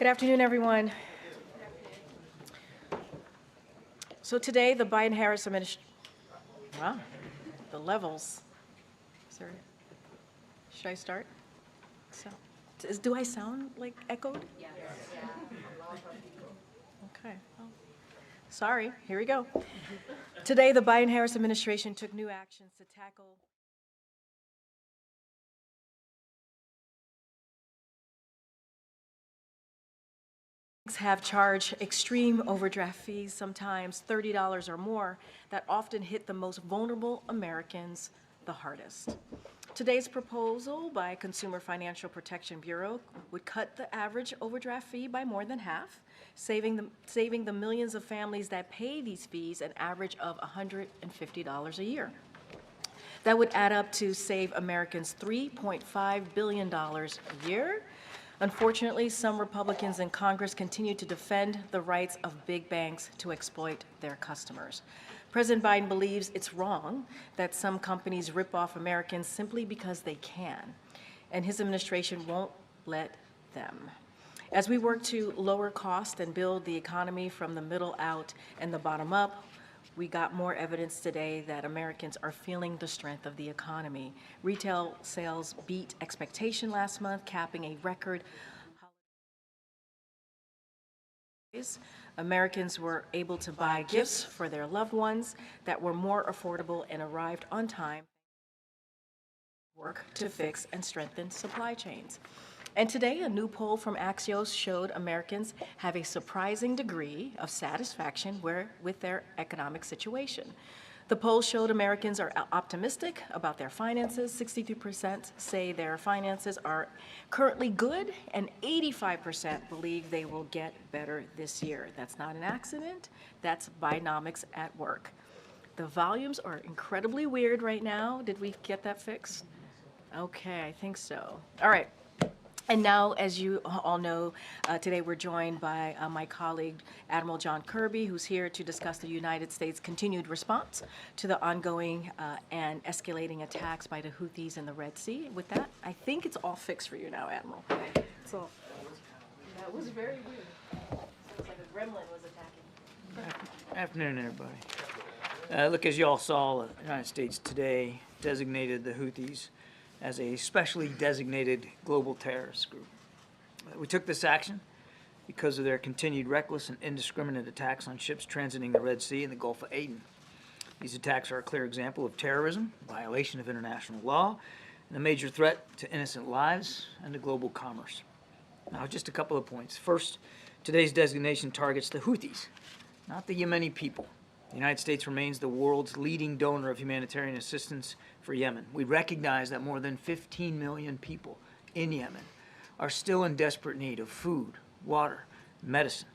Good afternoon, everyone. So today, the Biden-Harris administration, wow, the levels. Sorry. Should I start? So, do I sound like echoed? Yes. Okay. Well, sorry. Here we go. Today, the Biden-Harris administration took new actions to tackle have charged extreme overdraft fees, sometimes $30 or more, that often hit the most vulnerable Americans the hardest. Today's proposal by Consumer Financial Protection Bureau would cut the average overdraft fee by more than half, saving the millions of families that pay these fees an average of $150 a year. That would add up to save Americans $3.5 billion a year. Unfortunately, some Republicans in Congress continue to defend the rights of big banks to exploit their customers. President Biden believes it's wrong that some companies rip off Americans simply because they can, and his administration won't let them. As we work to lower costs and build the economy from the middle out and the bottom up, we got more evidence today that Americans are feeling the strength of the economy. Retail sales beat expectation last month, capping a record. Americans were able to buy gifts for their loved ones that were more affordable and arrived on time. Work to fix and strengthen supply chains. And today, a new poll from Axios showed Americans have a surprising degree of satisfaction with their economic situation. The poll showed Americans are optimistic about their finances. 63% say their finances are currently good, and 85% believe they will get better this year. That's not an accident. That's Bidenomics at work. The volumes are incredibly weird right now. Did we get that fixed? Okay, I think so. All right. And now, as you all know, today we're joined by my colleague, Admiral John Kirby, who's here to discuss the United States' continued response to the ongoing and escalating attacks by the Houthis in the Red Sea. With that, I think it's all fixed for you now, Admiral. It's all. That was very weird. It was like a gremlin was attacking. Afternoon, everybody. Look, as you all saw, the United States today designated the Houthis as a specially designated global terrorist group. We took this action because of their continued reckless and indiscriminate attacks on ships transiting the Red Sea and the Gulf of Aden. These attacks are a clear example of terrorism, violation of international law, and a major threat to innocent lives and to global commerce. Now, just a couple of points. First, today's designation targets the Houthis, not the Yemeni people. The United States remains the world's leading donor of humanitarian assistance for Yemen. We recognize that more than 15 million people in Yemen are still in desperate need of food, water, medicine.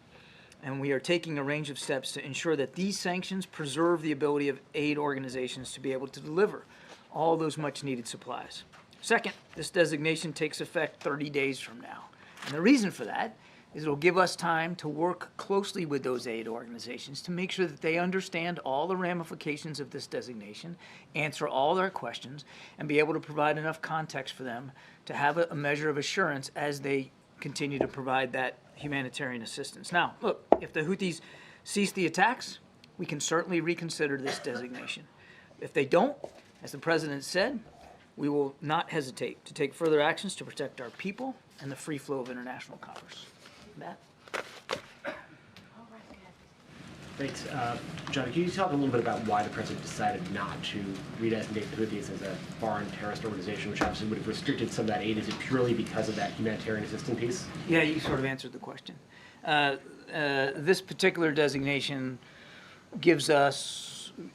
And we are taking a range of steps to ensure that these sanctions preserve the ability of aid organizations to be able to deliver all those much needed supplies. Second, this designation takes effect 30 days from now. And the reason for that is it'll give us time to work closely with those aid organizations to make sure that they understand all the ramifications of this designation, answer all their questions, and be able to provide enough context for them to have a measure of assurance as they continue to provide that humanitarian assistance. Now, look, if the Houthis cease the attacks, we can certainly reconsider this designation. If they don't, as the President said, we will not hesitate to take further actions to protect our people and the free flow of international commerce. Matt? Thanks. John, can you talk a little bit about why the president decided not to redesignate the Houthis as a foreign terrorist organization, which obviously would have restricted some of that aid? Is it purely because of that humanitarian assistance piece? Yeah, you sort of answered the question. This particular designation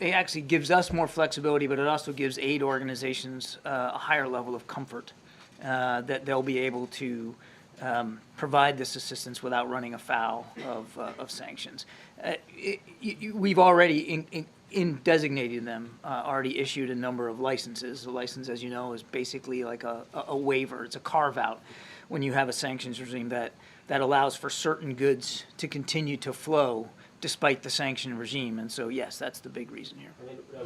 actually gives us more flexibility, but it also gives aid organizations a higher level of comfort that they'll be able to provide this assistance without running afoul of sanctions. We've already, in designating them, already issued a number of licenses. A license, as you know, is basically like a waiver. It's a carve-out when you have a sanctions regime that allows for certain goods to continue to flow despite the sanction regime. And so, yes, that's the big reason here.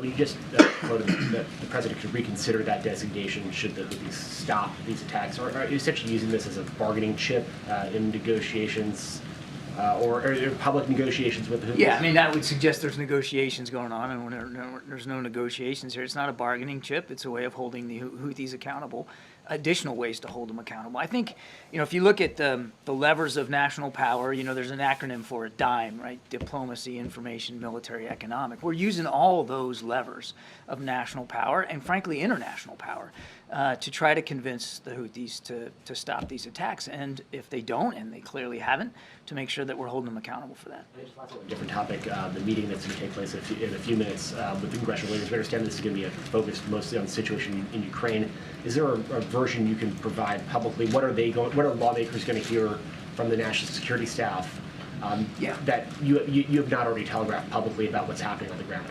We just quoted that the president could reconsider that designation should the Houthis stop these attacks. Are you essentially using this as a bargaining chip in negotiations or public negotiations with the Houthis? Yeah, I mean, that would suggest there's negotiations going on, and when there's no negotiations here. It's not a bargaining chip. It's a way of holding the Houthis accountable, additional ways to hold them accountable. I think, if you look at the levers of national power, there's an acronym for it, DIME, right? Diplomacy, information, military, economic. We're using all those levers of national power and, frankly, international power to try to convince the Houthis to stop these attacks. And if they don't, and they clearly haven't, to make sure that we're holding them accountable for that. Just last one, different topic, the meeting that's going to take place in a few minutes with the congressional leaders. We understand this is going to be focused mostly on the situation in Ukraine. Is there a version you can provide publicly? What are lawmakers going to hear from the national security staff that you have not already telegraphed publicly about what's happening on the ground?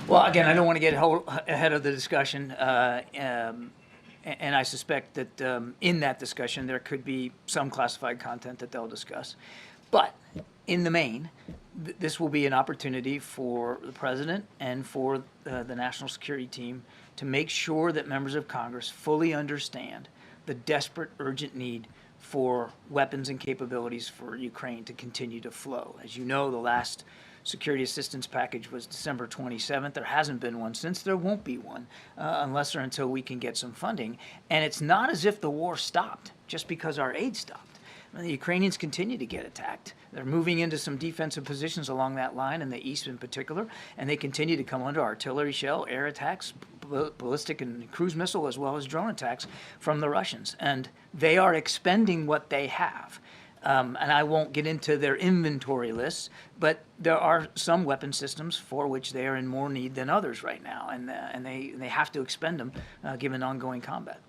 Well, again, I don't want to get ahead of the discussion, and I suspect that in that discussion there could be some classified content that they'll discuss. But in the main, this will be an opportunity for the president and for the national security team to make sure that members of Congress fully understand the desperate, urgent need for weapons and capabilities for Ukraine to continue to flow. As you know, the last security assistance package was December 27th. There hasn't been one since. There won't be one unless or until we can get some funding. And it's not as if the war stopped just because our aid stopped. The Ukrainians continue to get attacked. They're moving into some defensive positions along that line, in the east in particular, and they continue to come under artillery shell, air attacks, ballistic and cruise missile, as well as drone attacks from the Russians. And they are expending what they have. And I won't get into their inventory lists, but there are some weapon systems for which they are in more need than others right now, and they have to expend them given ongoing combat.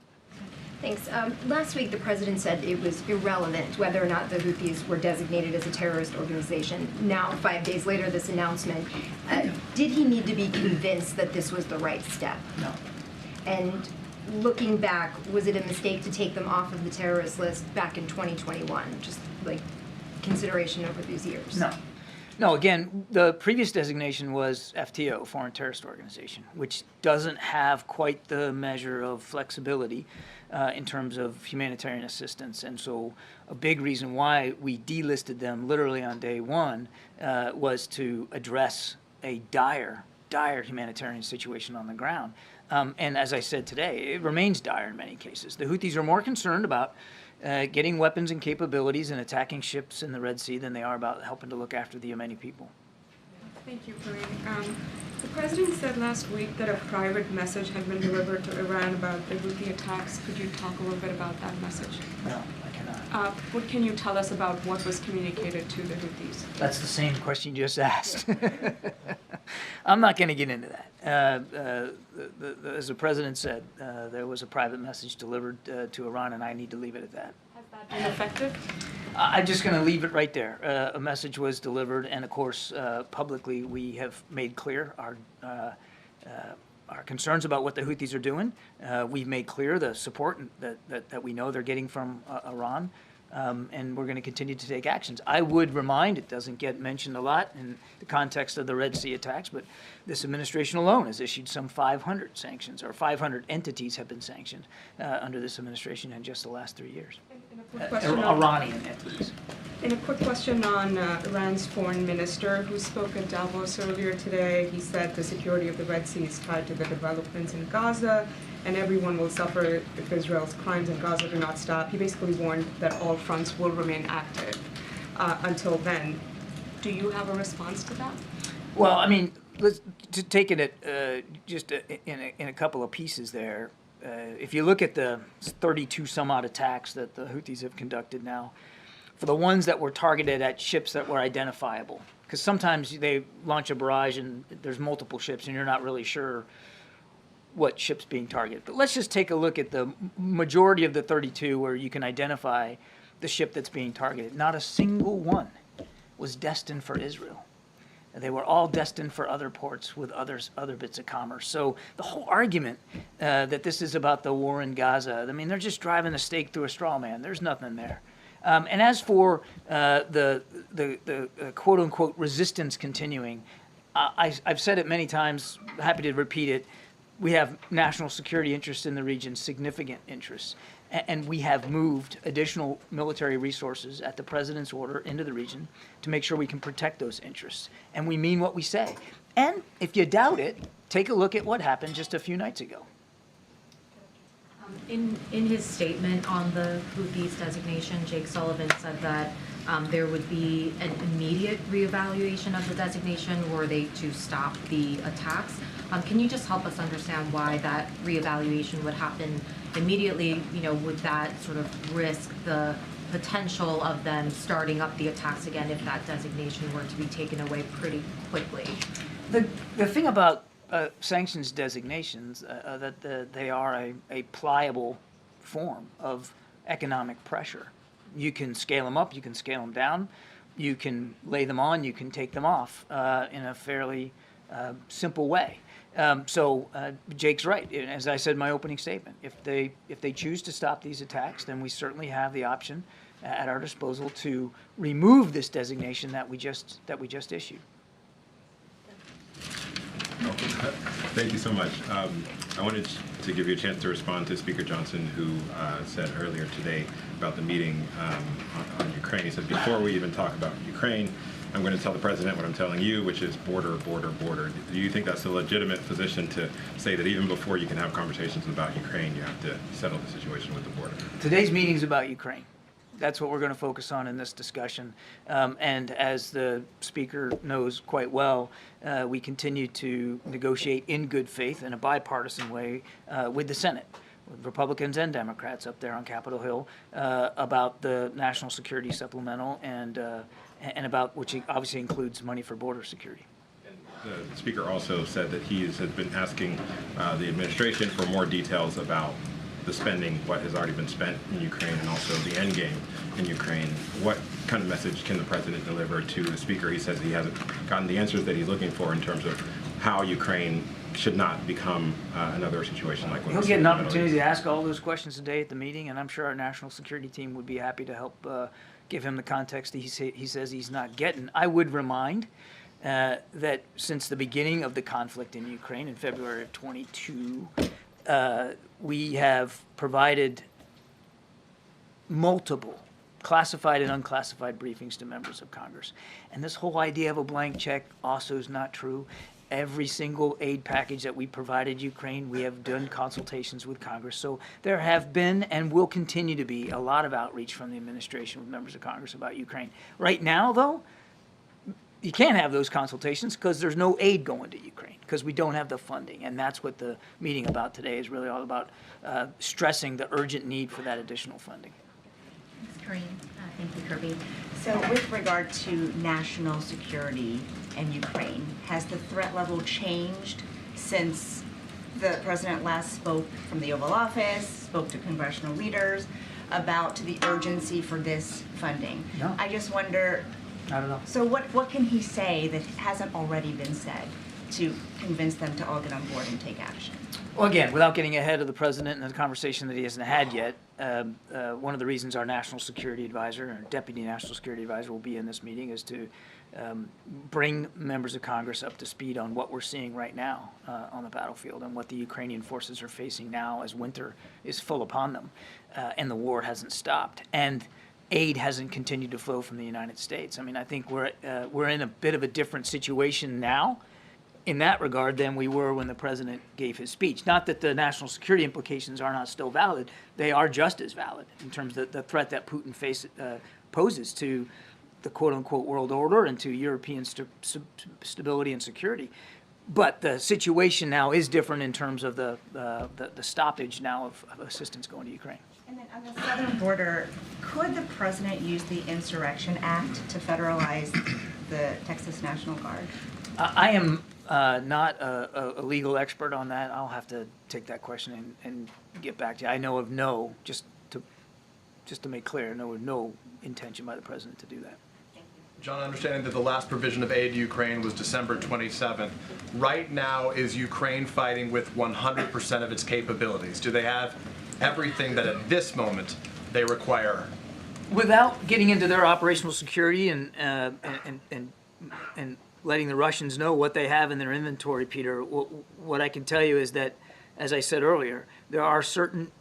Thanks. Last week, the president said it was irrelevant whether or not the Houthis were designated as a terrorist organization. Now, 5 days later, this announcement, did he need to be convinced that this was the right step? No. And looking back, was it a mistake to take them off of the terrorist list back in 2021? Just like consideration over these years? No. No, again, the previous designation was FTO, Foreign Terrorist Organization, which doesn't have quite the measure of flexibility in terms of humanitarian assistance. And so a big reason why we delisted them literally on day one was to address a dire humanitarian situation on the ground. And as I said today, it remains dire in many cases. The Houthis are more concerned about getting weapons and capabilities and attacking ships in the Red Sea than they are about helping to look after the Yemeni people. Thank you, Karine. The president said last week that a private message had been delivered to Iran about the Houthi attacks. Could you talk a little bit about that message? No, I cannot. What can you tell us about what was communicated to the Houthis? That's the same question you just asked. I'm not going to get into that. As the president said, there was a private message delivered to Iran, and I need to leave it at that. Has that been effective? I'm just going to leave it right there. A message was delivered, and of course, publicly, we have made clear our concerns about what the Houthis are doing. We've made clear the support that we know they're getting from Iran, and we're going to continue to take actions. I would remind, it doesn't get mentioned a lot in the context of the Red Sea attacks, but this administration alone has issued some 500 sanctions, or 500 entities have been sanctioned under this administration in just the last 3 years. And a quick question on, Iranian entities. and a quick question on Iran's foreign minister, who spoke at Davos earlier today. He said the security of the Red Sea is tied to the developments in Gaza, and everyone will suffer if Israel's crimes in Gaza do not stop. He basically warned that all fronts will remain active until then. Do you have a response to that? Well, I mean, let's to take it at just in a couple of pieces there. If you look at the 32 some odd attacks that the Houthis have conducted now, for the ones that were targeted at ships that were identifiable, because sometimes they launch a barrage and there's multiple ships and you're not really sure what ship's being targeted. But let's just take a look at the majority of the 32 where you can identify the ship that's being targeted. Not a single one was destined for Israel. They were all destined for other ports with other bits of commerce. So the whole argument that this is about the war in Gaza, I mean, they're just driving a stake through a straw man. There's nothing there. And as for the quote-unquote resistance continuing, I've said it many times, happy to repeat it. We have national security interests in the region, significant interests, and we have moved additional military resources at the president's order into the region to make sure we can protect those interests. And we mean what we say. And if you doubt it, take a look at what happened just a few nights ago. In his statement on the Houthis designation, Jake Sullivan said that there would be an immediate reevaluation of the designation were they to stop the attacks. Can you just help us understand why that reevaluation would happen immediately? You know, would that sort of risk the potential of them starting up the attacks again if that designation were to be taken away pretty quickly? The thing about sanctions designations, that they are a pliable form of economic pressure. You can scale them up, you can scale them down, you can lay them on, you can take them off in a fairly simple way. So Jake's right. As I said in my opening statement, if they choose to stop these attacks, then we certainly have the option at our disposal to remove this designation that we just issued. Thank you so much. I wanted to give you a chance to respond to Speaker Johnson, who said earlier today about the meeting on Ukraine. He said, before we even talk about Ukraine, I'm going to tell the president what I'm telling you, which is border, border, border. Do you think that's a legitimate position to say that even before you can have conversations about Ukraine, you have to settle the situation with the border? Today's meeting is about Ukraine. That's what we're going to focus on in this discussion. And as the speaker knows quite well, we continue to negotiate in good faith in a bipartisan way with the Senate, with Republicans and Democrats up there on Capitol Hill about the national security supplemental and about, which obviously includes money for border security. The speaker also said that he has been asking the administration for more details about the spending, what has already been spent in Ukraine, and also the end game in Ukraine. What kind of message can the president deliver to the speaker? He says he hasn't gotten the answers that he's looking for in terms of how Ukraine should not become another situation like what He'll get an opportunity to ask all those questions today at the meeting, and I'm sure our national security team would be happy to help give him the context that he says he's not getting. I would remind that since the beginning of the conflict in Ukraine in February of 22, we have provided multiple classified and unclassified briefings to members of Congress. And this whole idea of a blank check also is not true. Every single aid package that we provided Ukraine, we have done consultations with Congress. So there have been and will continue to be a lot of outreach from the administration with members of Congress about Ukraine. Right now, though, you can't have those consultations because there's no aid going to Ukraine because we don't have the funding. And that's what the meeting about today is really all about, stressing the urgent need for that additional funding. Thanks, Karine. Thank you, Kirby. So with regard to national security and Ukraine, has the threat level changed since the president last spoke from the Oval Office, spoke to congressional leaders about the urgency for this funding? No. I just wonder, I don't know. so what can he say that hasn't already been said to convince them to all get on board and take action? Well, again, without getting ahead of the president and the conversation that he hasn't had yet, one of the reasons our national security advisor, or deputy national security advisor, will be in this meeting is to bring members of Congress up to speed on what we're seeing right now on the battlefield and what the Ukrainian forces are facing now as winter is full upon them and the war hasn't stopped. And aid hasn't continued to flow from the United States. I mean, I think we're in a bit of a different situation now in that regard than we were when the president gave his speech. Not that the national security implications are not still valid. They are just as valid in terms of the threat that Putin poses to the quote-unquote world order and to European stability and security. But the situation now is different in terms of the stoppage now of assistance going to Ukraine. And then on the southern border, could the president use the Insurrection Act to federalize the Texas National Guard? I am not a legal expert on that. I'll have to take that question and get back to you. I know of no, just to make clear, I know of no intention by the president to do that. John, understanding that the last provision of aid to Ukraine was December 27th. Right now, is Ukraine fighting with 100% of its capabilities? Do they have everything that at this moment they require Without getting into their operational security and letting the Russians know what they have in their inventory, Peter, what I can tell you is that, as I said earlier, there are certain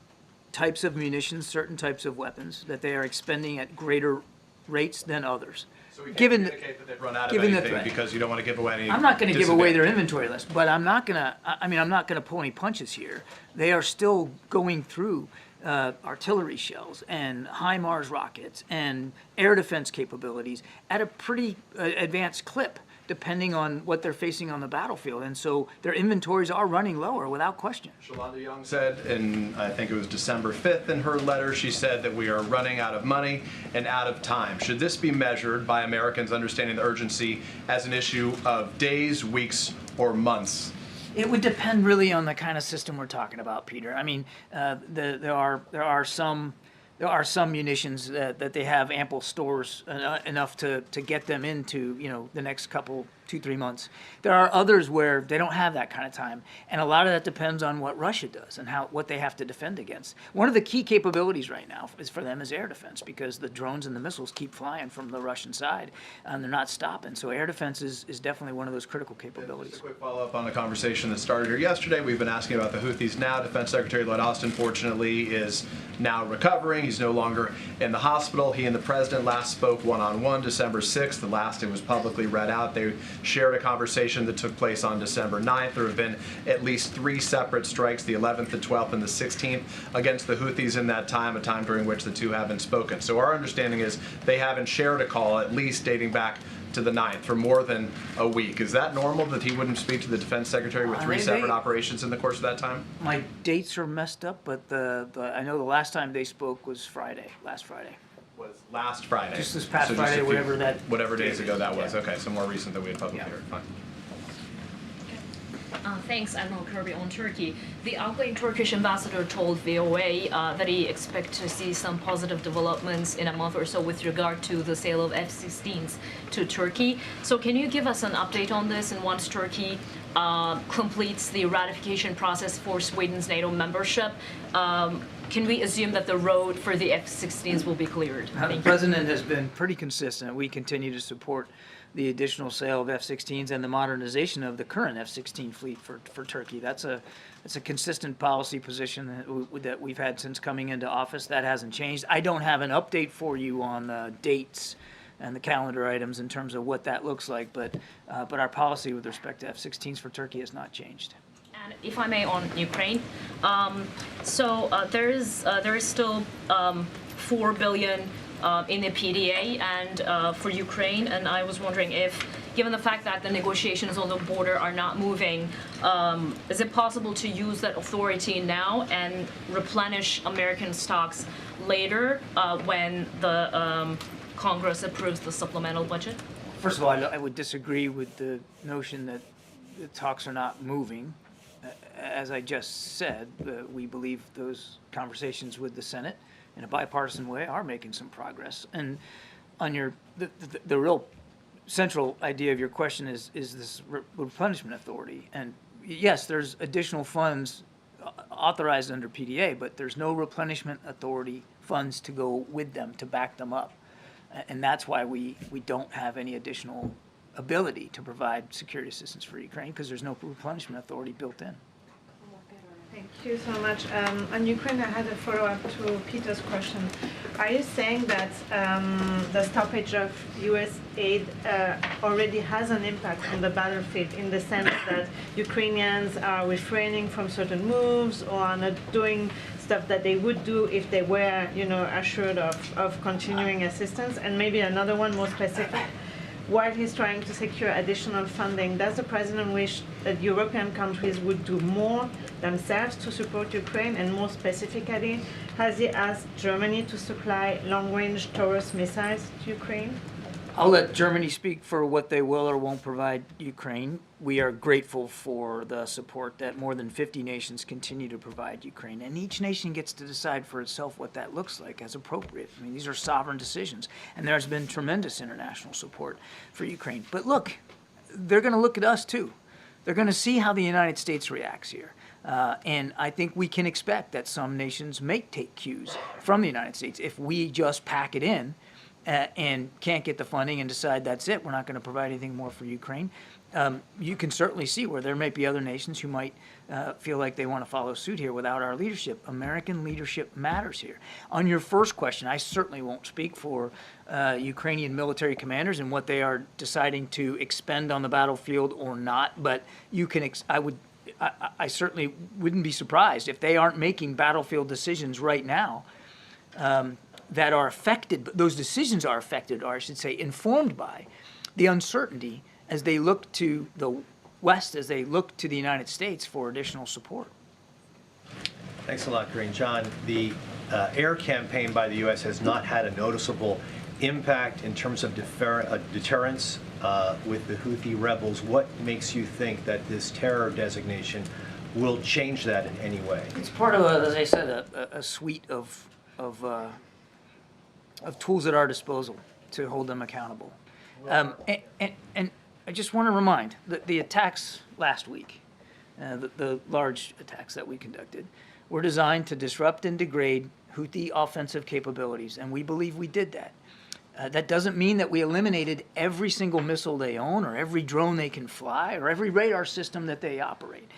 types of munitions, certain types of weapons that they are expending at greater rates than others. So we can't Given the- communicate that they've run out of given the anything threat. because you don't want to give away any. I'm not going to give away their disadvantage. inventory list, but I'm not going to pull any punches here. They are still going through artillery shells and HIMARS rockets and air defense capabilities at a pretty advanced clip, depending on what they're facing on the battlefield. And so their inventories are running lower without question. Shalonda Young said, and I think it was December 5th in her letter, she said that we are running out of money and out of time. Should this be measured by Americans understanding the urgency as an issue of days, weeks, or months? It would depend really on the kind of system we're talking about, Peter. I mean, there are some munitions that they have ample stores enough to get them into, the next couple, 2-3 months. There are others where they don't have that kind of time, and a lot of that depends on what Russia does and what they have to defend against. One of the key capabilities right now for them is air defense, because the drones and the missiles keep flying from the Russian side, and they're not stopping. So air defense is definitely one of those critical capabilities. Just a quick follow-up on the conversation that started here yesterday. We've been asking about the Houthis now. Defense Secretary Lloyd Austin, fortunately, is now recovering. He's no longer in the hospital. He and the president last spoke one-on-one December 6th. The last it was publicly read out. They shared a conversation that took place on December 9th. There have been at least 3 separate strikes, the 11th, the 12th, and the 16th, against the Houthis in that time, a time during which the two haven't spoken. So our understanding is they haven't shared a call, at least dating back to the 9th, for more than a week. Is that normal that he wouldn't speak to the defense secretary with 3 separate operations in the course of that time? My dates are messed up, but I know the last time they spoke was last Friday. Was last Friday. Just this past So Friday, a few- whatever days ago that was. Yeah. Okay, so more recent than we had publicly Yeah. heard. Fine. Thanks, Admiral Kirby. On Turkey, the outgoing Turkish ambassador told VOA that he expects to see some positive developments in a month or so with regard to the sale of F-16s to Turkey. So can you give us an update on this? And once Turkey completes the ratification process for Sweden's NATO membership, can we assume that the road for the F-16s will be cleared? The Thank you. president has been pretty consistent. We continue to support the additional sale of F-16s and the modernization of the current F-16 fleet for Turkey. That's a consistent policy position that we've had since coming into office. That hasn't changed. I don't have an update for you on dates and the calendar items in terms of what that looks like, but our policy with respect to F-16s for Turkey has not changed. And if I may, on Ukraine, there is still $4 billion in the PDA and for Ukraine, and I was wondering if, given the fact that the negotiations on the border are not moving, is it possible to use that authority now and replenish American stocks later when the Congress approves the supplemental budget? First of all, I would disagree with the notion that the talks are not moving. As I just said, we believe those conversations with the Senate in a bipartisan way are making some progress. And on the real central idea of your question is this replenishment authority. And yes, there's additional funds authorized under PDA, but there's no replenishment authority funds to go with them, to back them up. And that's why we don't have any additional ability to provide security assistance for Ukraine, because there's no replenishment authority built in. Thank you so much. On Ukraine, I had a follow-up to Peter's question. Are you saying that the stoppage of U.S. aid already has an impact on the battlefield, in the sense that Ukrainians are refraining from certain moves or are not doing stuff that they would do if they were, assured of continuing assistance? And maybe another one more specific. While he's trying to secure additional funding, does the president wish that European countries would do more themselves to support Ukraine? And more specifically, has he asked Germany to supply long-range Taurus missiles to Ukraine? I'll let Germany speak for what they will or won't provide Ukraine. We are grateful for the support that more than 50 nations continue to provide Ukraine. And each nation gets to decide for itself what that looks like as appropriate. I mean, these are sovereign decisions. And there's been tremendous international support for Ukraine. But look, they're going to look at us too. They're going to see how the United States reacts here. And I think we can expect that some nations may take cues from the United States. If we just pack it in and can't get the funding and decide that's it, we're not going to provide anything more for Ukraine, you can certainly see where there might be other nations who might feel like they want to follow suit here without our leadership. American leadership matters here. On your first question, I certainly won't speak for Ukrainian military commanders and what they are deciding to expend on the battlefield or not, but you can, I certainly wouldn't be surprised if they aren't making battlefield decisions right now that are affected, those decisions are affected, or I should say informed by, the uncertainty as they look to the West, as they look to the United States for additional support. Thanks a lot, Karine. John, the air campaign by the U.S. has not had a noticeable impact in terms of deterrence with the Houthi rebels. What makes you think that this terror designation will change that in any way? It's part of, as I said, a suite of tools at our disposal to hold them accountable. And I just want to remind that the attacks last week, the large attacks that we conducted, were designed to disrupt and degrade Houthi offensive capabilities, and we believe we did that. That doesn't mean that we eliminated every single missile they own or every drone they can fly or every radar system that they operate.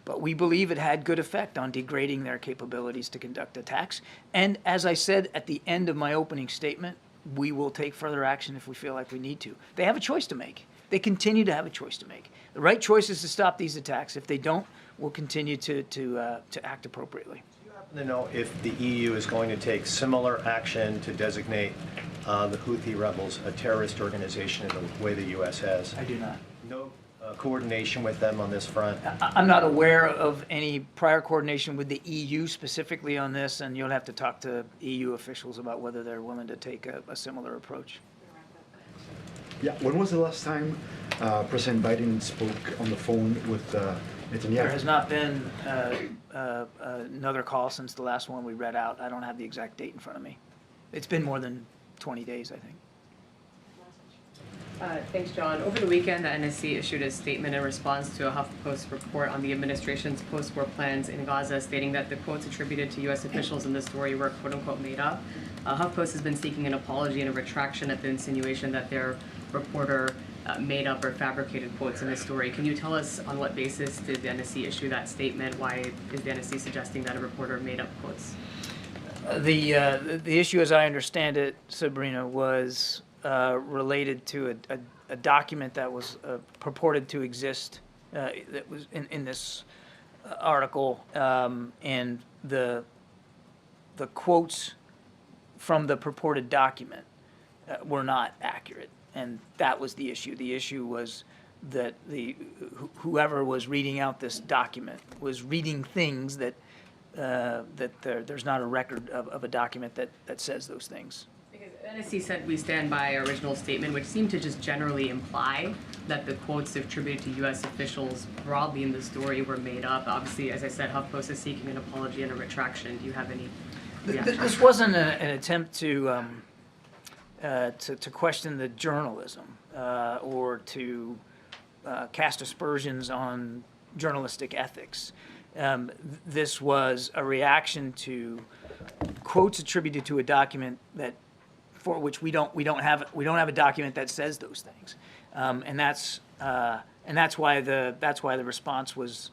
But we believe it had good effect on degrading their capabilities to conduct attacks. And as I said at the end of my opening statement, we will take further action if we feel like we need to. They have a choice to make. They continue to have a choice to make. The right choice is to stop these attacks. If they don't, we'll continue to act appropriately. Do you happen to know if the EU is going to take similar action to designate the Houthi rebels a terrorist organization in the way the U.S. has? I do not. No coordination with them on this front? I'm not aware of any prior coordination with the EU specifically on this, and you'll have to talk to EU officials about whether they're willing to take a similar approach. Yeah, when was the last time President Biden spoke on the phone with Netanyahu? There has not been another call since the last one we read out. I don't have the exact date in front of me. It's been more than 20 days, I think. Thanks, John. Over the weekend, the NSC issued a statement in response to a HuffPost report on the administration's post-war plans in Gaza, stating that the quotes attributed to U.S. officials in the story were quote-unquote made up. HuffPost has been seeking an apology and a retraction at the insinuation that their reporter made up or fabricated quotes in this story. Can you tell us on what basis did the NSC issue that statement? Why is the NSC suggesting that a reporter made up quotes? The issue, as I understand it, Sabrina, was related to a document that was purported to exist that was in this article, and the quotes from the purported document were not accurate, and that was the issue. The issue was that whoever was reading out this document was reading things that there's not a record of a document that says those things. Because NSC said we stand by our original statement, which seemed to just generally imply that the quotes attributed to U.S. officials broadly in the story were made up. Obviously, as I said, HuffPost is seeking an apology and a retraction. Do you have any reaction? This wasn't an attempt to question the journalism or to cast aspersions on journalistic ethics. This was a reaction to quotes attributed to a document that, for which we don't have a document that says those things, and that's why the response was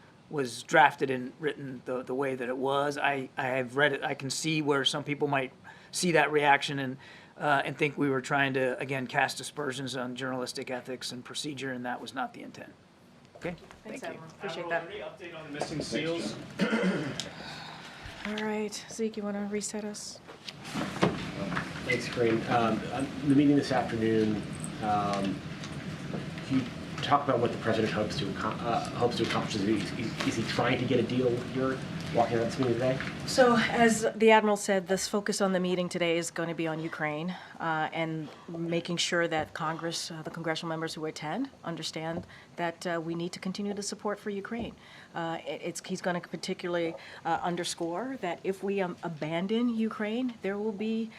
drafted and written the way that it was. I have read it. I can see where some people might see that reaction and think we were trying to again cast aspersions on journalistic ethics and procedure, and that was not the intent. Okay. Thanks, Thank you. Admiral. Appreciate that. Any update on the missing SEALs? All right, Zeke, you want to reset us? Thanks, Karine. The meeting this afternoon, can you talk about what the president hopes to accomplish? Is he trying to get a deal here, walking out this meeting today? So, as the Admiral said, this focus on the meeting today is going to be on Ukraine and making sure that Congress, the congressional members who attend, understand that we need to continue the support for Ukraine. He's going to particularly underscore that if we abandon Ukraine, there will be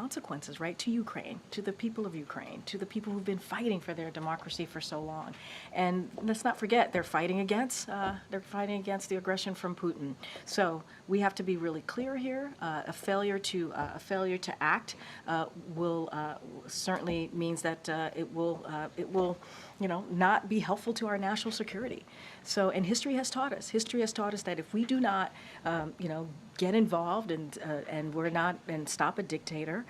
consequences, right, to Ukraine, to the people of Ukraine, to the people who've been fighting for their democracy for so long. And let's not forget, they're fighting against the aggression from Putin. So we have to be really clear here. A failure to act will certainly means that it will not be helpful to our national security. So, and history has taught us that if we do not, get involved and stop a dictator,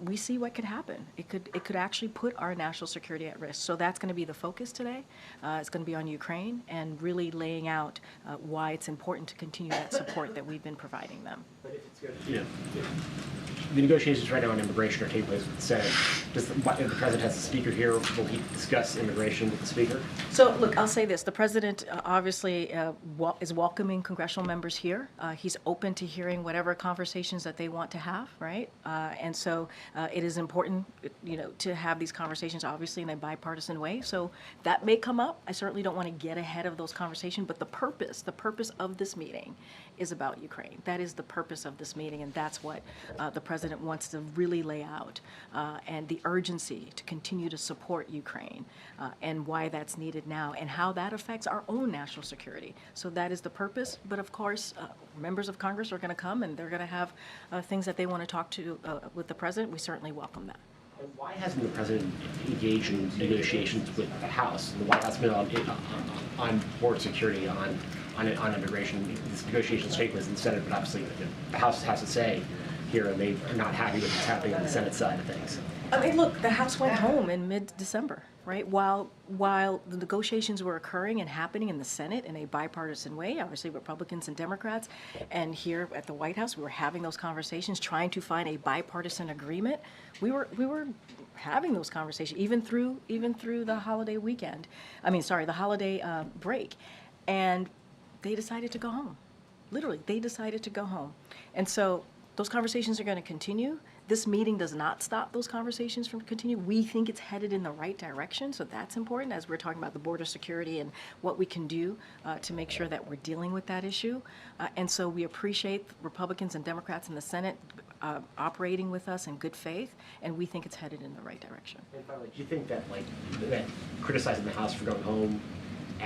we see what could happen. It could actually put our national security at risk. So that's going to be the focus today. It's going to be on Ukraine and really laying out why it's important to continue that support that we've been providing them. But if it's good, the negotiations right now on immigration are taking place with the Senate. If the president has the speaker here, will he discuss immigration with the speaker? So, look, I'll say this. The president obviously is welcoming congressional members here. He's open to hearing whatever conversations that they want to have, right? And so it is important, to have these conversations, obviously, in a bipartisan way. So that may come up. I certainly don't want to get ahead of those conversations, but the purpose of this meeting is about Ukraine. That is the purpose of this meeting, and that's what the president wants to really lay out, and the urgency to continue to support Ukraine, and why that's needed now, and how that affects our own national security. So that is the purpose, but of course, members of Congress are going to come, and they're going to have things that they want to talk to with the president. We certainly welcome that. And why hasn't the president engaged in negotiations with the House? The White House been on border security, on immigration. These negotiations take place in the Senate, but obviously the House has to say here, and they are not happy with what's happening on the Senate side of things. I mean, look, the House went home in mid-December, right? While the negotiations were occurring and happening in the Senate in a bipartisan way, obviously Republicans and Democrats, and here at the White House, we were having those conversations, trying to find a bipartisan agreement. We were having those conversations even through the holiday weekend. The holiday break, and they decided to go home. Literally, they decided to go home, and so those conversations are going to continue. This meeting does not stop those conversations from continuing. We think it's headed in the right direction, so that's important as we're talking about the border security and what we can do to make sure that we're dealing with that issue. And so we appreciate Republicans and Democrats in the Senate operating with us in good faith, and we think it's headed in the right direction. And finally, do you think that that criticizing the House for going home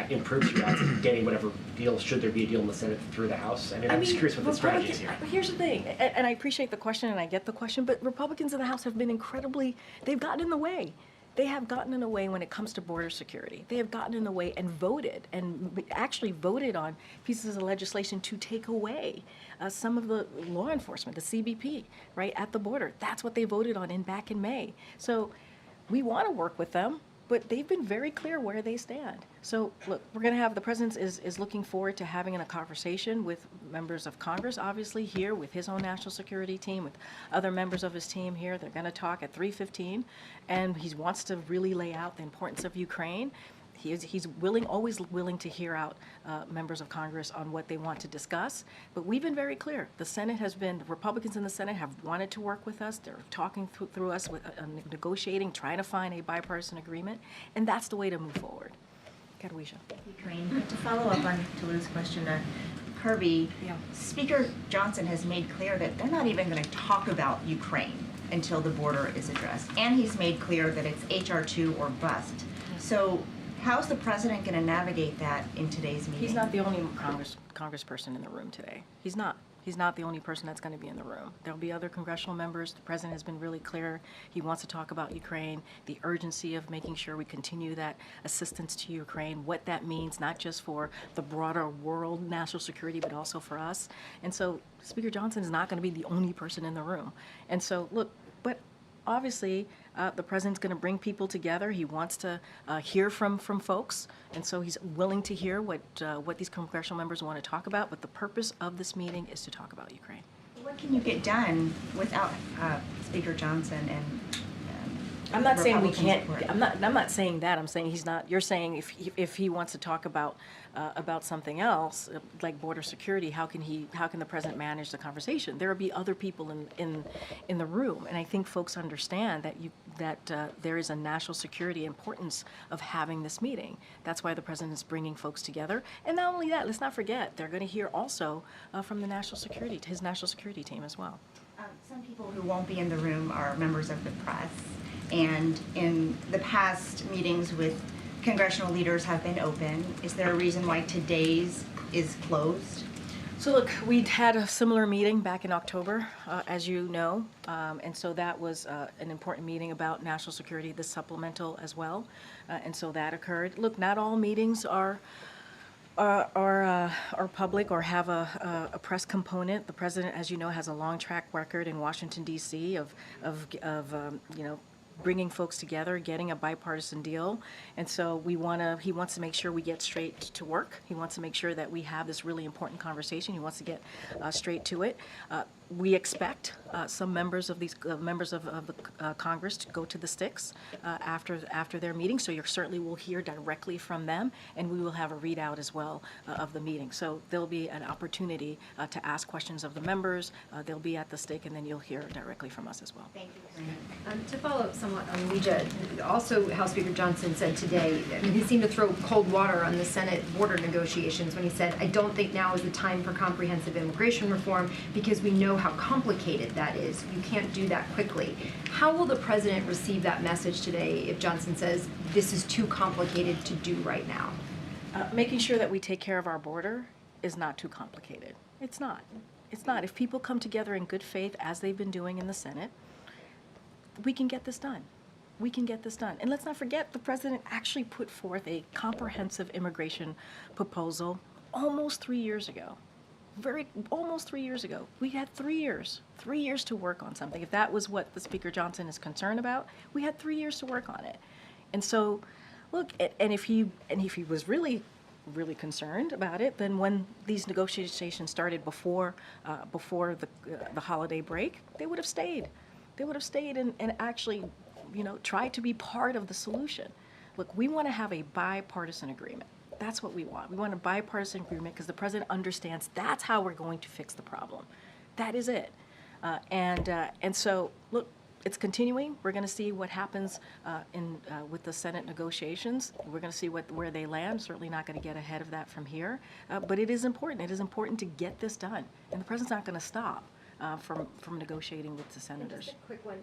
improves your odds of getting whatever deal, should there be a deal in the Senate through the House? I'm just curious what the strategy is here. Here's the thing, and I appreciate the question and I get the question, but Republicans in the House have been they've gotten in the way. They have gotten in the way when it comes to border security. They have gotten in the way and actually voted on pieces of legislation to take away some of the law enforcement, the CBP, right, at the border. That's what they voted on back in May. So we want to work with them, but they've been very clear where they stand. So look, the president is looking forward to having a conversation with members of Congress, obviously here with his own national security team, with other members of his team here. They're going to talk at 3:15, and he wants to really lay out the importance of Ukraine. He's always willing to hear out members of Congress on what they want to discuss. But we've been very clear. The Republicans in the Senate have wanted to work with us. They're talking through us, negotiating, trying to find a bipartisan agreement. And that's the way to move forward. Kadwisha. Karine, to follow up on Tulu's question, Kirby, Speaker Johnson has made clear that they're not even going to talk about Ukraine until the border is addressed. And he's made clear that it's HR 2 or bust. So how's the president going to navigate that in today's meeting? He's not the only congressperson in the room today. He's not. He's not the only person that's going to be in the room. There'll be other congressional members. The president has been really clear. He wants to talk about Ukraine, the urgency of making sure we continue that assistance to Ukraine, what that means, not just for the broader world national security, but also for us. And so Speaker Johnson is not going to be the only person in the room. And so, look, but obviously, the president's going to bring people together. He wants to hear from folks, and so he's willing to hear what these congressional members want to talk about. But the purpose of this meeting is to talk about Ukraine. What can you get done without Speaker Johnson and I'm not saying we Republican can't, support. I'm not saying that, I'm saying he's not, you're saying if he wants to talk about something else, like border security, how can the president manage the conversation? There will be other people in the room, and I think folks understand that there is a national security importance of having this meeting. That's why the president is bringing folks together, and not only that, let's not forget, they're gonna hear also from his national security team as well. Some people who won't be in the room are members of the press, and in the past meetings with congressional leaders have been open. Is there a reason why today's is closed? So look, we'd had a similar meeting back in October, as you know, and so that was an important meeting about national security, the supplemental as well, and so that occurred. Look, not all meetings are public or have a press component. The president, as you know, has a long track record in Washington D.C. of bringing folks together, getting a bipartisan deal, and so he wants to make sure we get straight to work. He wants to make sure that we have this really important conversation. He wants to get straight to it. We expect some members of the Congress to go to the sticks after their meeting, so you certainly will hear directly from them, and we will have a readout as well of the meeting. So there'll be an opportunity to ask questions of the members. They'll be at the stick, and then you'll hear directly from us as well. Thank you. To follow up somewhat on Leija, also House Speaker Johnson said today, I mean, he seemed to throw cold water on the Senate border negotiations when he said, I don't think now is the time for comprehensive immigration reform because we know how complicated that is. You can't do that quickly. How will the president receive that message today if Johnson says this is too complicated to do right now? Making sure that we take care of our border is not too complicated. It's not. It's not. If people come together in good faith, as they've been doing in the Senate, we can get this done. We can get this done. And let's not forget, the president actually put forth a comprehensive immigration proposal almost 3 years ago. Almost 3 years ago. We had 3 years to work on something. If that was what the Speaker Johnson is concerned about, we had 3 years to work on it. And so, look, and if he was really concerned about it, then when these negotiations started before the holiday break, they would have stayed. They would have stayed and actually, tried to be part of the solution. Look, we want to have a bipartisan agreement. That's what we want. We want a bipartisan agreement because the president understands that's how we're going to fix the problem. That is it. And so, look, it's continuing. We're going to see what happens with the Senate negotiations. We're going to see where they land. Certainly not going to get ahead of that from here. But it is important. It is important to get this done. And the president's not going to stop from negotiating with the senators. Just a quick one.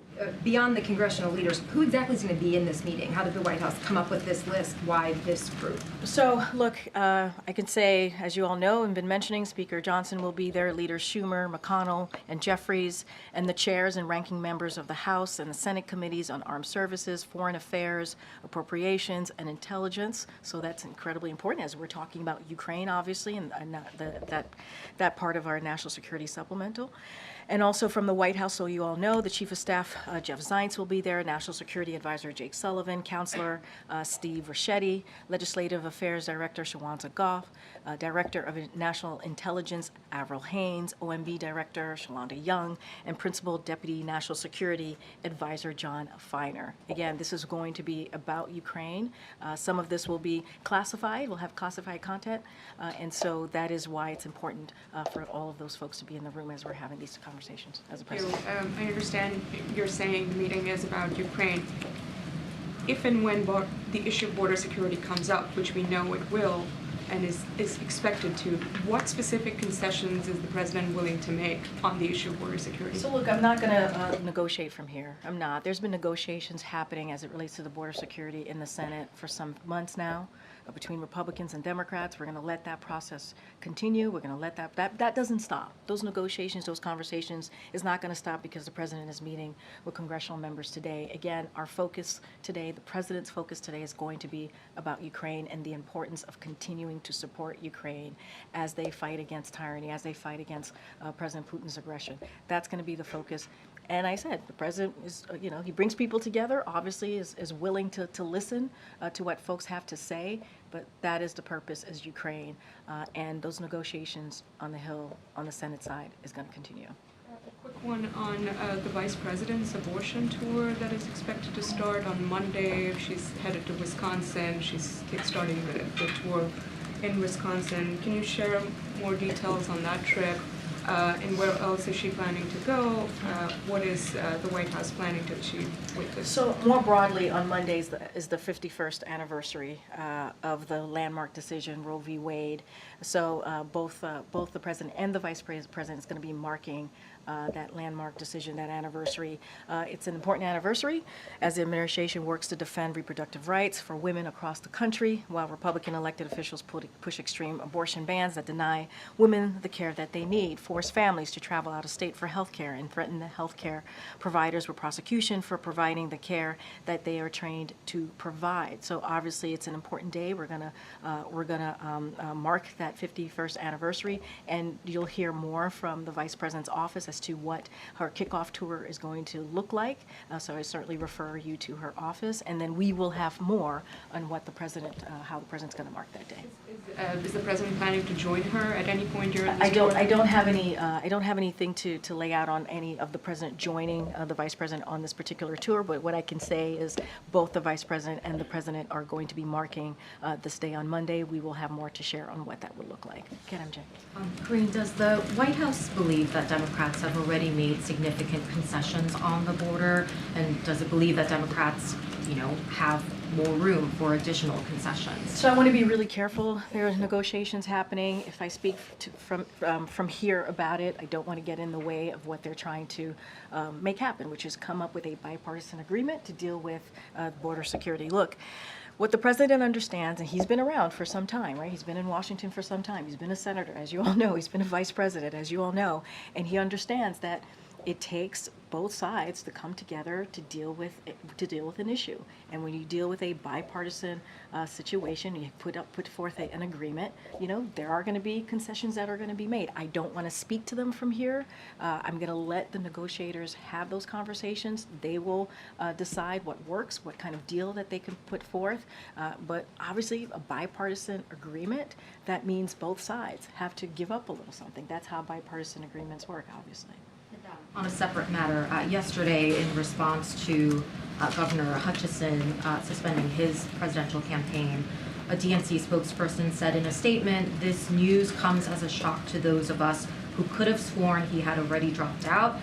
Beyond the congressional leaders, who exactly is going to be in this meeting? How did the White House come up with this list? Why this group? So, look, I can say, as you all know and been mentioning, Speaker Johnson will be there, Leaders Schumer, McConnell, and Jeffries, and the chairs and ranking members of the House and the Senate committees on Armed Services, Foreign Affairs, Appropriations, and Intelligence. So that's incredibly important as we're talking about Ukraine, obviously, and that part of our national security supplemental. And also from the White House, so you all know, the Chief of Staff, Jeff Zients, will be there, National Security Advisor Jake Sullivan, Counselor Steve Ricchetti, Legislative Affairs Director Shawanta Goff, Director of National Intelligence Avril Haines, OMB Director Shalonda Young, and Principal Deputy National Security Advisor John Feiner. Again, this is going to be about Ukraine. Some of this will be classified, we'll have classified content, and so that is why it's important for all of those folks to be in the room as we're having these conversations as a president. I understand you're saying the meeting is about Ukraine. If and when the issue of border security comes up, which we know it will, and is expected to, what specific concessions is the president willing to make on the issue of border security? So look, I'm not going to negotiate from here. I'm not. There's been negotiations happening as it relates to the border security in the Senate for some months now between Republicans and Democrats. We're going to let that process continue. We're going to let that doesn't stop. Those negotiations, those conversations is not going to stop because the president is meeting with congressional members today. Again, our focus today, the president's focus today is going to be about Ukraine and the importance of continuing to support Ukraine as they fight against tyranny, as they fight against President Putin's aggression. That's going to be the focus. And I said, the president is, he brings people together, obviously is willing to listen to what folks have to say, but that is the purpose, is Ukraine. And those negotiations on the Hill, on the Senate side, is going to continue. A quick one on the Vice President's abortion tour that is expected to start on Monday. She's headed to Wisconsin. She's kickstarting the tour in Wisconsin. Can you share more details on that trip? And where else is she planning to go? What is the White House planning to achieve with this? So more broadly, on Monday is the 51st anniversary of the landmark decision, Roe v. Wade. So both the president and the vice president is going to be marking that landmark decision, that anniversary. It's an important anniversary as the administration works to defend reproductive rights for women across the country, while Republican elected officials push extreme abortion bans that deny women the care that they need, force families to travel out of state for health care, and threaten the health care providers with prosecution for providing the care that they are trained to provide. So obviously it's an important day. We're gonna mark that 51st anniversary, and you'll hear more from the Vice President's office as to what her kickoff tour is going to look like. So I certainly refer you to her office, and then we will have more on what the president, how the president's going to mark that day. Is the president planning to join her at any point during this I tour? don't have anything to lay out on any of the president joining the vice president on this particular tour. But what I can say is both the vice president and the president are going to be marking this day on Monday. We will have more to share on what that would look like. MJ. Karine, does the White House believe that Democrats have already made significant concessions on the border? And does it believe that Democrats, have more room for additional concessions? So I want to be really careful. There are negotiations happening. If I speak from here about it, I don't want to get in the way of what they're trying to make happen, which is come up with a bipartisan agreement to deal with border security. Look, what the president understands, and he's been around for some time, right? He's been in Washington for some time. He's been a senator, as you all know. He's been a vice president, as you all know. And he understands that it takes both sides to come together to deal with an issue. And when you deal with a bipartisan situation, you put forth an agreement. There are going to be concessions that are going to be made. I don't want to speak to them from here. I'm going to let the negotiators have those conversations. They will decide what works, what kind of deal that they can put forth. But obviously, a bipartisan agreement, that means both sides have to give up a little something. That's how bipartisan agreements work, obviously. On a separate matter, yesterday in response to Governor Hutchinson suspending his presidential campaign, a DNC spokesperson said in a statement, "This news comes as a shock to those of us who could have sworn he had already dropped out."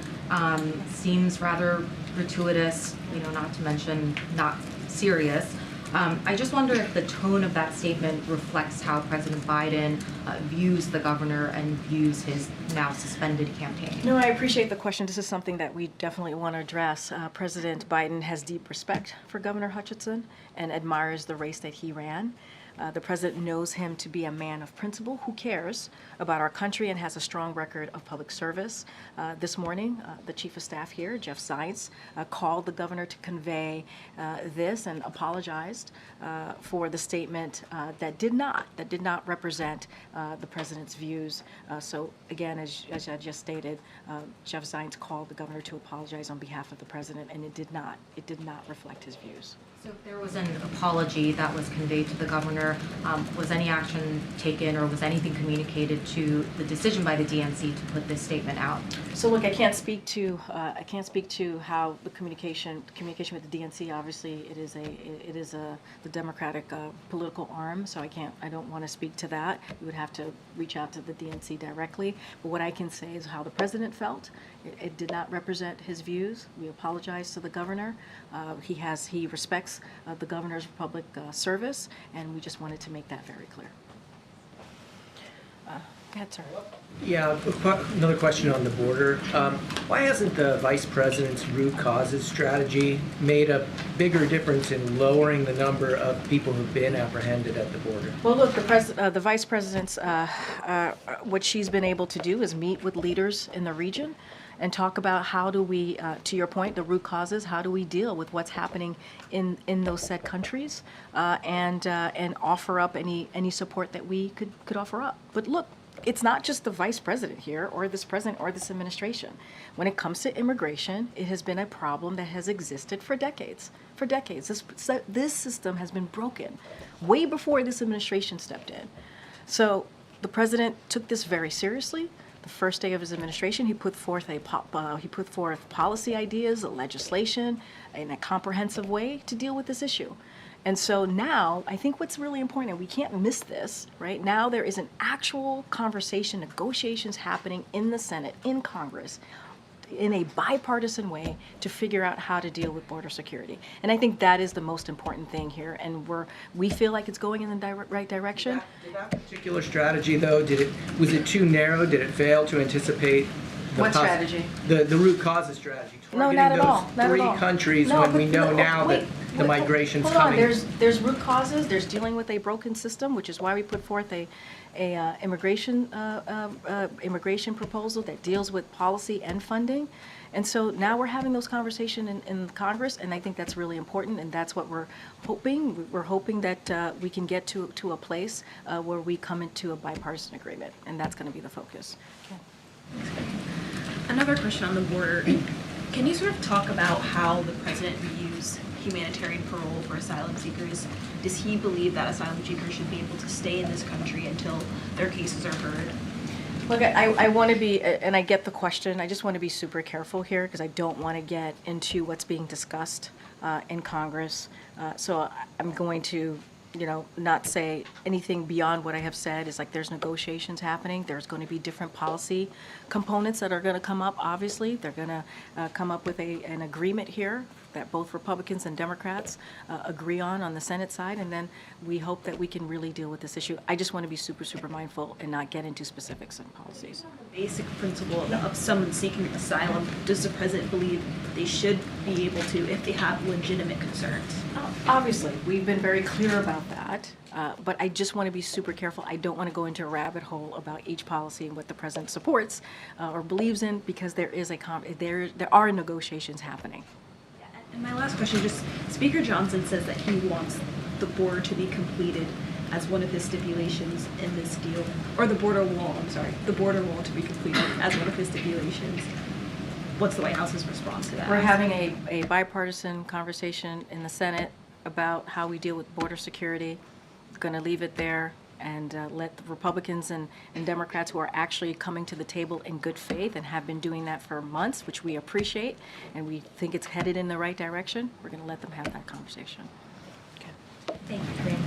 Seems rather gratuitous, not to mention not serious. I just wonder if the tone of that statement reflects how President Biden views the governor and views his now suspended campaign. No, I appreciate the question. This is something that we definitely want to address. President Biden has deep respect for Governor Hutchinson and admires the race that he ran. The president knows him to be a man of principle who cares about our country and has a strong record of public service. This morning, the chief of staff here, Jeff Zients, called the governor to convey this and apologized for the statement that did not represent the president's views. So again, as I just stated, Jeff Zients called the governor to apologize on behalf of the president, and it did not reflect his views. So if there was an apology that was conveyed to the governor, was any action taken or was anything communicated to the decision by the DNC to put this statement out? So look, I can't speak to how the communication with the DNC. Obviously, it is the Democratic political arm. So I don't want to speak to that. You would have to reach out to the DNC directly. But what I can say is how the president felt. It did not represent his views. We apologize to the governor. He respects the governor's public service, and we just wanted to make that very clear. Go ahead, sir. Yeah, another question on the border. Why hasn't the vice president's root causes strategy made a bigger difference in lowering the number of people who've been apprehended at the border? Well, look, the vice president's, what she's been able to do is meet with leaders in the region and talk about how do we, to your point, the root causes, how do we deal with what's happening in those said countries, and offer up any support that we could offer up. But look, it's not just the vice president here or this president or this administration. When it comes to immigration, it has been a problem that has existed for decades. For decades, this system has been broken way before this administration stepped in. So the president took this very seriously. The the first day of his administration, he put forth policy ideas, legislation, in a comprehensive way to deal with this issue. And so now, I think what's really important, and we can't miss this, right? Now there is an actual conversation, negotiations happening in the Senate, in Congress, in a bipartisan way to figure out how to deal with border security. And I think that is the most important thing here, and we feel like it's going in the right direction. Did that particular strategy, though, was it too narrow? Did it fail to anticipate What strategy? The root causes strategy? No, not at all. Not at Three all. countries No, when we but know no, now wait, that the migration's hold on. coming. There's root causes. There's dealing with a broken system, which is why we put forth a immigration proposal that deals with policy and funding. And so now we're having those conversations in Congress, and I think that's really important, and that's what we're hoping. We're hoping that we can get to a place where we come into a bipartisan agreement, and that's going to be the focus. Another question on the border. Can you sort of talk about how the president views humanitarian parole for asylum seekers? Does he believe that asylum seekers should be able to stay in this country until their cases are heard? Look, I want to be, and I get the question, I just want to be super careful here because I don't want to get into what's being discussed in Congress. So I'm going to, not say anything beyond what I have said. Is like there's negotiations happening. There's going to be different policy components that are going to come up, obviously. They're going to come up with an agreement here that both Republicans and Democrats agree on the Senate side, and then we hope that we can really deal with this issue. I just want to be super, super mindful and not get into specifics and policies. The basic principle of someone seeking asylum, does the president believe they should be able to if they have legitimate concerns? Obviously, we've been very clear about that, but I just want to be super careful. I don't want to go into a rabbit hole about each policy and what the president supports or believes in, because there are negotiations happening. And my last question, just Speaker Johnson says that he wants the border to be completed as one of his stipulations in this deal, or the border wall to be completed as one of his stipulations. What's the White House's response to that? We're having a bipartisan conversation in the Senate about how we deal with border security. Going to leave it there and let the Republicans and Democrats who are actually coming to the table in good faith and have been doing that for months, which we appreciate, and we think it's headed in the right direction. We're going to let them have that conversation. Thank you, Karine.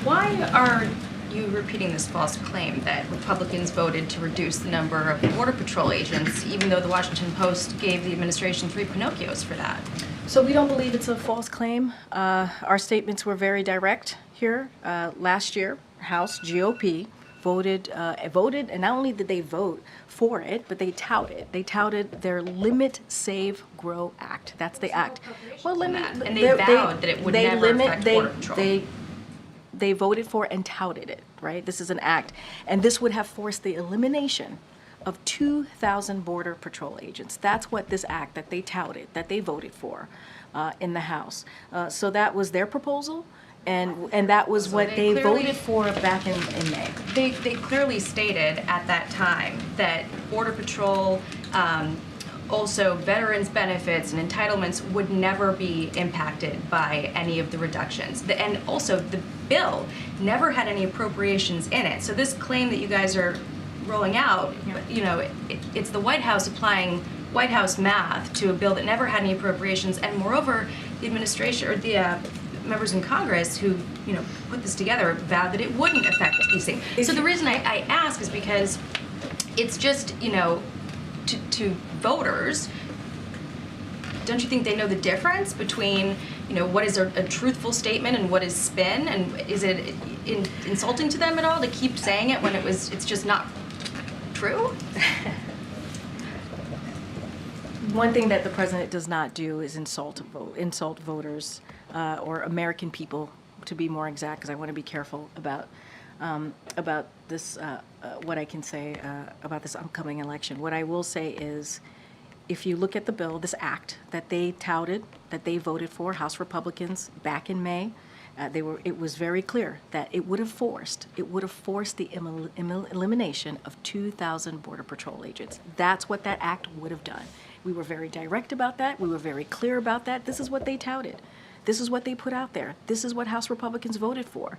Why are you repeating this false claim that Republicans voted to reduce the number of Border Patrol agents, even though the Washington Post gave the administration 3 Pinocchios for that? So we don't believe it's a false claim. Our statements were very direct here. Last year, House GOP voted, and not only did they vote for it, but they touted their Limit, Save, Grow Act. That's the act. Well, And they vowed that it would never affect Border Patrol. They voted for and touted it, right? This is an act. And this would have forced the elimination of 2,000 Border Patrol agents. That's what this act that they touted, that they voted for in the House. So that was their proposal, and that was what they voted for back in May. They clearly stated at that time that Border Patrol, also veterans' benefits and entitlements would never be impacted by any of the reductions. And also, the bill never had any appropriations in it. So this claim that you guys are rolling out, it's the White House applying White House math to a bill that never had any appropriations. And moreover, the administration or the members in Congress who put this together vowed that it wouldn't affect these things. So the reason I ask is because it's just to voters, don't you think they know the difference between what is a truthful statement and what is spin? And is it insulting to them at all to keep saying it when it's just not true? One thing that the president does not do is insult voters or American people, to be more exact, because I want to be careful about this, what I can say about this upcoming election. What I will say is, if you look at the bill, this act that they touted, that they voted for, House Republicans back in May, it was very clear that it would have forced the elimination of 2,000 Border Patrol agents. That's what that act would have done. We were very direct about that. We were very clear about that. This is what they touted. This is what they put out there. This is what House Republicans voted for.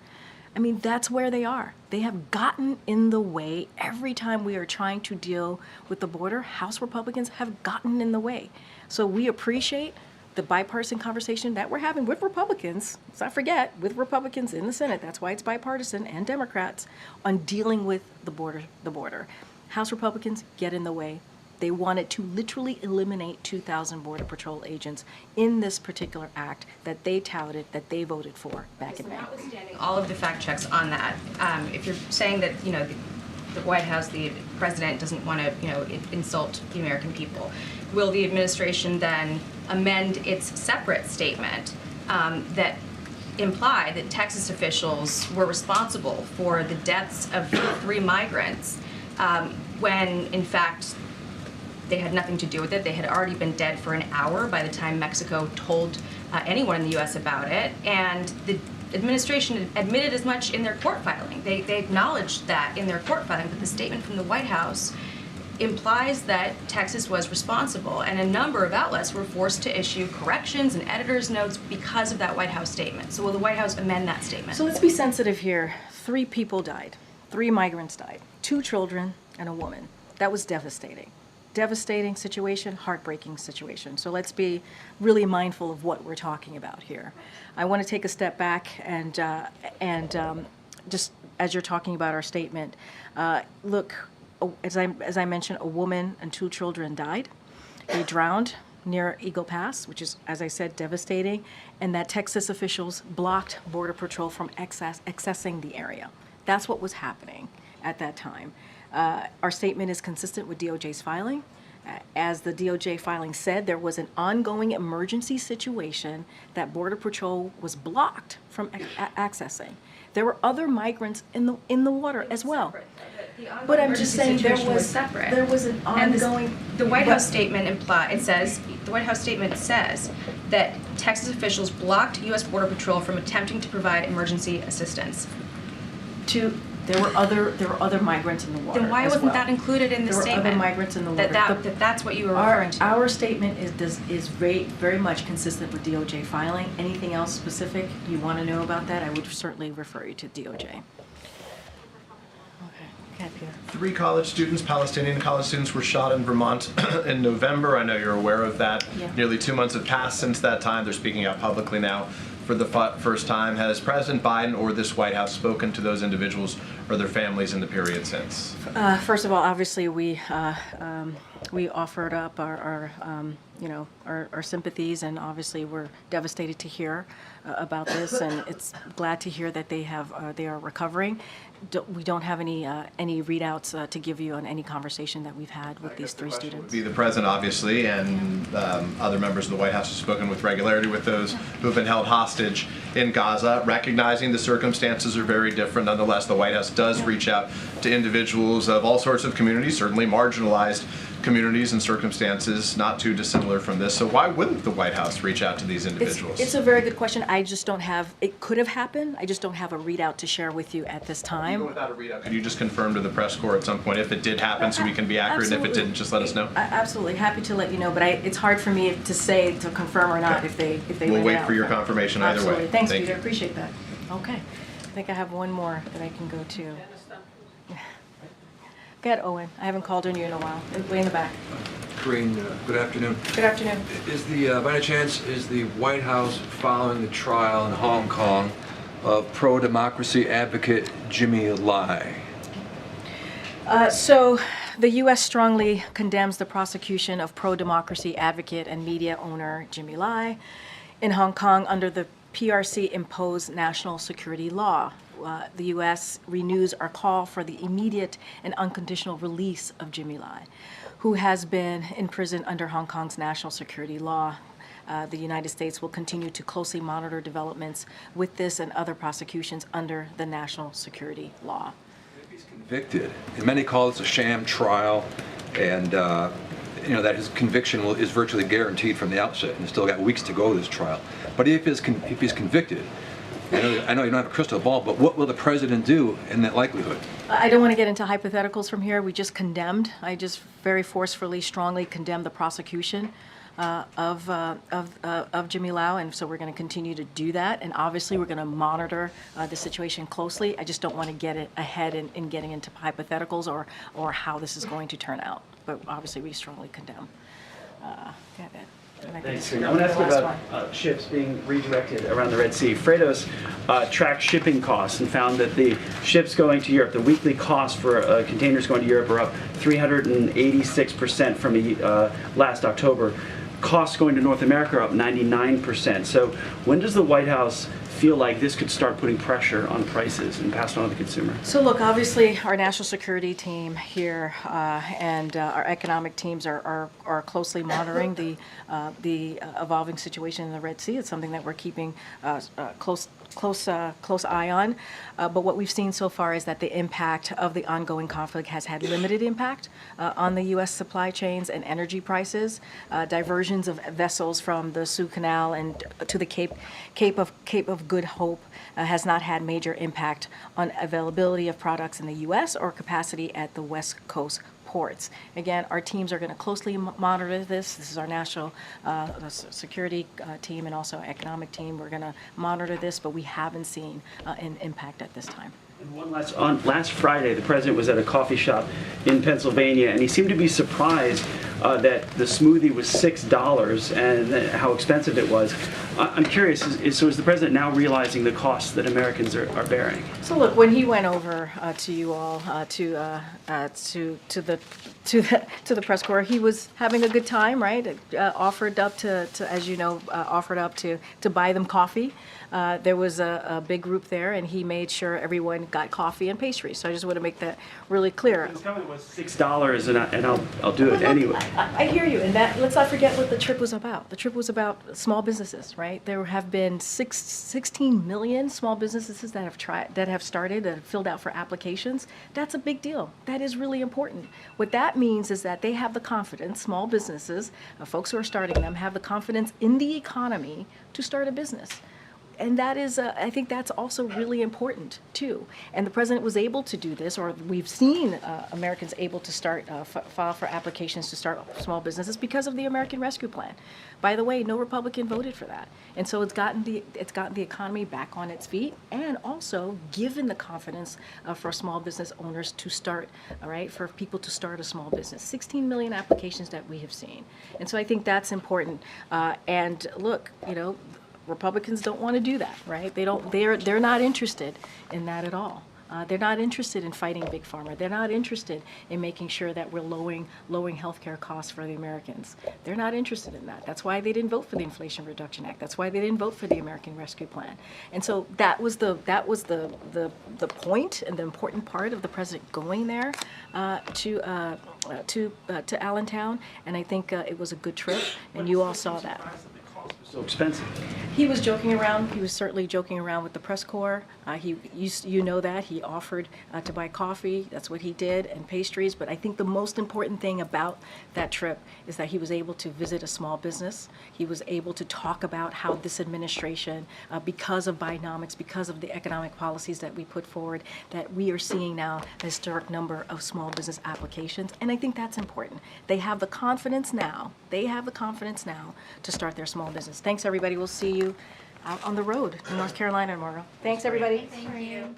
I mean, that's where they are. They have gotten in the way every time we are trying to deal with the border. House Republicans have gotten in the way. So we appreciate the bipartisan conversation that we're having with Republicans, let's not forget, with Republicans in the Senate, that's why it's bipartisan, and Democrats, on dealing with the border. House Republicans get in the way. They wanted to literally eliminate 2,000 Border Patrol agents in this particular act that they touted, that they voted for back in May. Notwithstanding all of the fact checks on that, if you're saying that, the White House, the president doesn't want to, insult the American people, will the administration then amend its separate statement that imply that Texas officials were responsible for the deaths of 3 migrants when, in fact, they had nothing to do with it? They had already been dead for an hour by the time Mexico told anyone in the U.S. about it, and the administration admitted as much in their court filing. They acknowledged that in their court filing, but the statement from the White House implies that Texas was responsible, and a number of outlets were forced to issue corrections and editor's notes because of that White House statement. So will the White House amend that statement? So let's be sensitive here. 3 people died. 3 migrants died. 2 children and a woman. That was devastating. Devastating situation, heartbreaking situation. So let's be really mindful of what we're talking about here. I want to take a step back and just as you're talking about our statement, look, as I mentioned, a woman and 2 children died. They drowned near Eagle Pass, which is, as I said, devastating, and that Texas officials blocked Border Patrol from accessing the area. That's what was happening at that time. Our statement is consistent with DOJ's filing. As the DOJ filing said, there was an ongoing emergency situation that Border Patrol was blocked from accessing. There were other migrants in the water as well. But I'm just saying there was an ongoing. The White House statement the White House statement says that Texas officials blocked U.S. Border Patrol from attempting to provide emergency assistance. There were other migrants in the water. Then why wasn't that included in the statement? There were other migrants in the water. That's what you were referring to. Our statement is very much consistent with DOJ filing. Anything else specific you want to know about that, I would certainly refer you to DOJ. Okay, Peter. 3 college students, Palestinian college students, were shot in Vermont in November. I know you're aware of that. Yeah. Nearly 2 months have passed since that time. They're speaking out publicly now for the first time. Has President Biden or this White House spoken to those individuals or their families in the period since? First of all, obviously we offered up our sympathies, and obviously we're devastated to hear about this, and it's glad to hear that they are recovering. We don't have any readouts to give you on any conversation that we've had with these 3 students. Be the president, obviously, and other members of the White House have spoken with regularity with those who have been held hostage in Gaza, recognizing the circumstances are very different. Nonetheless, the White House does reach out to individuals of all sorts of communities, certainly marginalized communities and circumstances not too dissimilar from this. So why wouldn't the White House reach out to these individuals? It's a very good question. I just don't have, it could have happened. I just don't have a readout to share with you at this time. Even without a readout, could you just confirm to the press corps at some point if it did happen so we can be accurate, and if it didn't, just let us know? Absolutely. Happy to let you know, but it's hard for me to say, to confirm or not if they We'll wait for your confirmation either way. Absolutely. Thanks, Thank Peter. you. Appreciate that. Okay. I think I have one more that I can go to. Go ahead, Owen. I haven't called on you in a while. Way in the back. Karine, good afternoon. Good afternoon. By any chance, is the White House following the trial in Hong Kong of pro-democracy advocate Jimmy Lai? So the U.S. strongly condemns the prosecution of pro-democracy advocate and media owner Jimmy Lai in Hong Kong under the PRC-imposed national security law. The U.S. renews our call for the immediate and unconditional release of Jimmy Lai, who has been in prison under Hong Kong's national security law. The United States will continue to closely monitor developments with this and other prosecutions under the national security law. He's convicted, and many call this a sham trial, and that his conviction is virtually guaranteed from the outset, and he's still got weeks to go this trial. But if he's convicted, I know you don't have a crystal ball, but what will the president do in that likelihood? I don't want to get into hypotheticals from here. I just very forcefully, strongly condemned the prosecution of Jimmy Lau, and so we're going to continue to do that. And obviously, we're going to monitor the situation closely. I just don't want to get it ahead in getting into hypotheticals or how this is going to turn out. But obviously, we strongly condemn. Thanks. I want to ask you about ships being redirected around the Red Sea. Freightos tracked shipping costs and found that the ships going to Europe, the weekly cost for containers going to Europe are up 386% from last October. Costs going to North America are up 99%. So when does the White House feel like this could start putting pressure on prices and pass it on to the consumer? So look, obviously, our national security team here and our economic teams are closely monitoring the evolving situation in the Red Sea. It's something that we're keeping close eye on. But what we've seen so far is that the impact of the ongoing conflict has had limited impact on the U.S. supply chains and energy prices. Diversions of vessels from the Suez Canal and to the Cape of Good Hope has not had major impact on availability of products in the U.S. or capacity at the West Coast ports. Again, our teams are going to closely monitor this. This is our national security team and also economic team. We're going to monitor this, but we haven't seen an impact at this time. And one last Friday, the president was at a coffee shop in Pennsylvania, and he seemed to be surprised that the smoothie was $6 and how expensive it was. I'm curious, so is the president now realizing the costs that Americans are bearing? So look, when he went over to you all to the press corps, he was having a good time, right? Offered up to as you know, offered up to buy them coffee. There was a big group there, and he made sure everyone got coffee and pastries. So I just want to make that really clear. His comment was $6, and I'll do it anyway. I hear you, and let's not forget what the trip was about. The trip was about small businesses, right? There have been 16 million small businesses that have started and filled out for applications. That's a big deal. That is really important. What that means is that they have the confidence, small businesses, folks who are starting them, have the confidence in the economy to start a business. And that is, I think that's also really important, too. And the president was able to do this, or we've seen Americans able to start, file for applications to start small businesses because of the American Rescue Plan. By the way, no Republican voted for that. And so it's gotten the economy back on its feet, and also given the confidence for small business owners to start, all right, for people to start a small business. 16 million applications that we have seen. And so I think that's important. And look, you know, Republicans don't want to do that, right? They're not interested in that at all. They're not interested in fighting Big Pharma. They're not interested in making sure that we're lowering healthcare costs for the Americans. They're not interested in that. That's why they didn't vote for the Inflation Reduction Act. That's why they didn't vote for the American Rescue Plan. And so that was the point and the important part of the president going there to Allentown. And I think it was a good trip, and you all saw that. So expensive. He was joking around. He was certainly joking around with the press corps. You know that. He offered to buy coffee. That's what he did, and pastries. But I think the most important thing about that trip is that he was able to visit a small business. He was able to talk about how this administration, because of Bidenomics, because of the economic policies that we put forward, that we are seeing now a historic number of small business applications. And I think that's important. They have the confidence now. To start their small business. Thanks, everybody. We'll see you out on the road in North Carolina tomorrow. Thanks, everybody. Thank you.